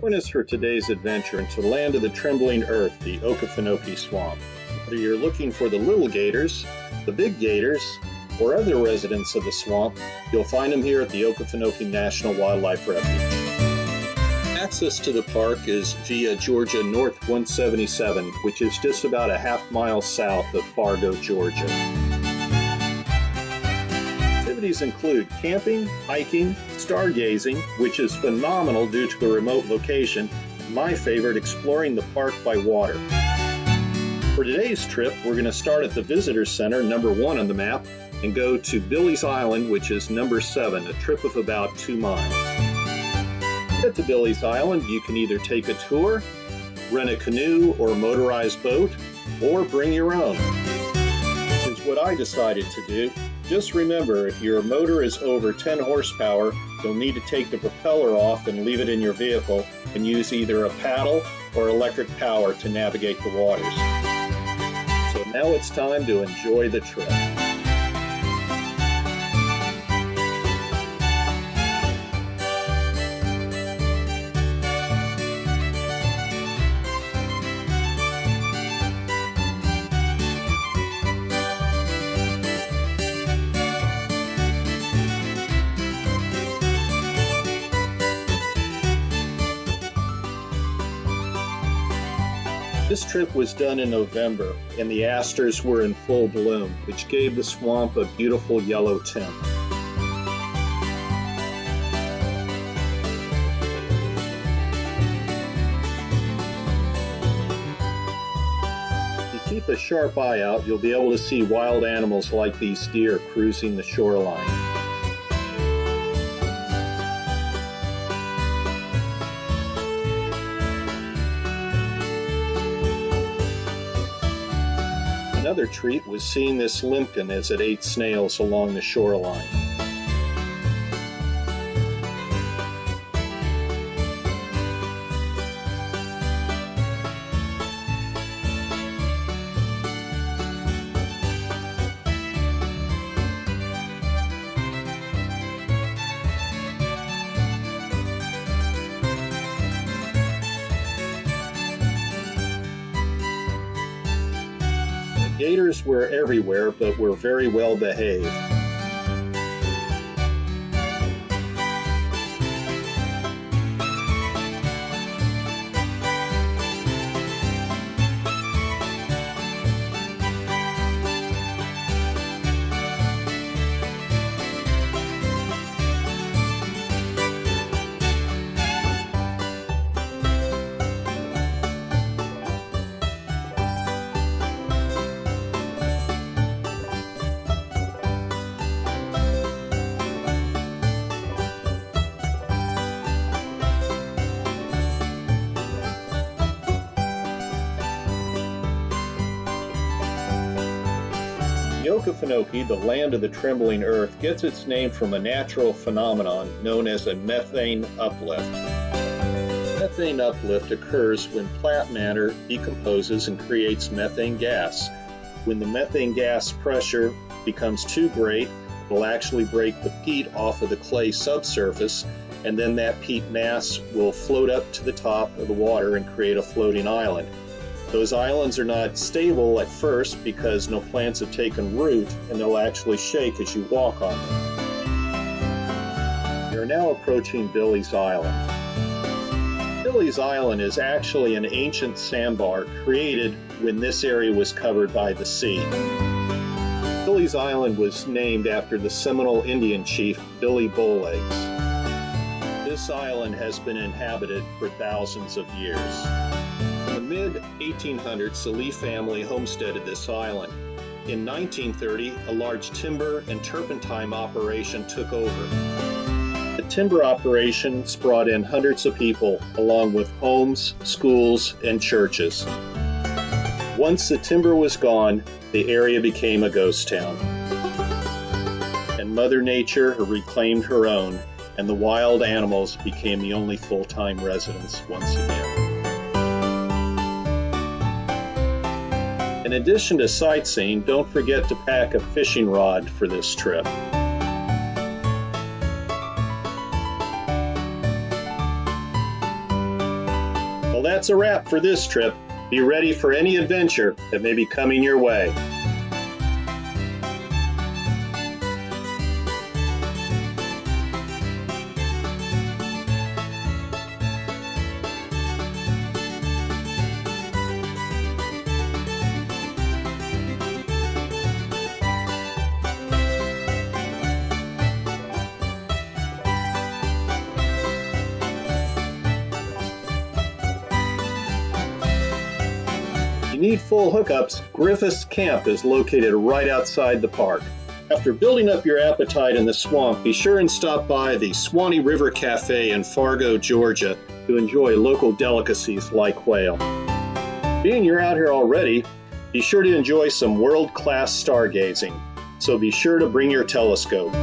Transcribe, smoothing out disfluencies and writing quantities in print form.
Join us for today's adventure into the land of the trembling earth, the Okefenokee Swamp. Whether you're looking for the little gators, the big gators, or other residents of the swamp, you'll find them here at the Okefenokee National Wildlife Refuge. Access to the park is via Georgia North 177, which is just about a half-mile south of Fargo, Georgia. Activities include camping, hiking, stargazing, which is phenomenal due to the remote location, and my favorite, exploring the park by water. For today's trip, we're going to start at the Visitor Center, number 1 on the map, and go to Billy's Island, which is number 7, a trip of about 2 miles. To get to Billy's Island, you can either take a tour, rent a canoe or motorized boat, or bring your own. Which is what I decided to do. Just remember, if your motor is over 10 horsepower, you'll need to take the propeller off and leave it in your vehicle and use either a paddle or electric power to navigate the waters. So now it's time to enjoy the trip. This trip was done in November, and the asters were in full bloom, which gave the swamp a beautiful yellow tint. If you keep a sharp eye out, you'll be able to see wild animals like these deer cruising the shoreline. Another treat was seeing this limpkin as it ate snails along the shoreline. Gators were everywhere, but were very well behaved. The Okefenokee, the land of the trembling earth, gets its name from a natural phenomenon known as a methane uplift. Methane uplift occurs when plant matter decomposes and creates methane gas. When the methane gas pressure becomes too great, it will actually break the peat off of the clay subsurface, and then that peat mass will float up to the top of the water and create a floating island. Those islands are not stable at first because no plants have taken root, and they'll actually shake as you walk on them. We are now approaching Billy's Island. Billy's Island is actually an ancient sandbar created when this area was covered by the sea. Billy's Island was named after the Seminole Indian chief Billy Bowlegs. This island has been inhabited for thousands of years. In the mid-1800s, the Lee family homesteaded this island. In 1930, a large timber and turpentine operation took over. The timber operations brought in hundreds of people, along with homes, schools, and churches. Once the timber was gone, the area became a ghost town. And Mother Nature reclaimed her own, and the wild animals became the only full-time residents once again. In addition to sightseeing, don't forget to pack a fishing rod for this trip. Well, that's a wrap for this trip. Be ready for any adventure that may be coming your way. Need full hookups, Griffiths Camp is located right outside the park. After building up your appetite in the swamp, be sure and stop by the Swanee River Cafe in Fargo, Georgia to enjoy local delicacies like quail. Being you're out here already, be sure to enjoy some world-class stargazing, so be sure to bring your telescope.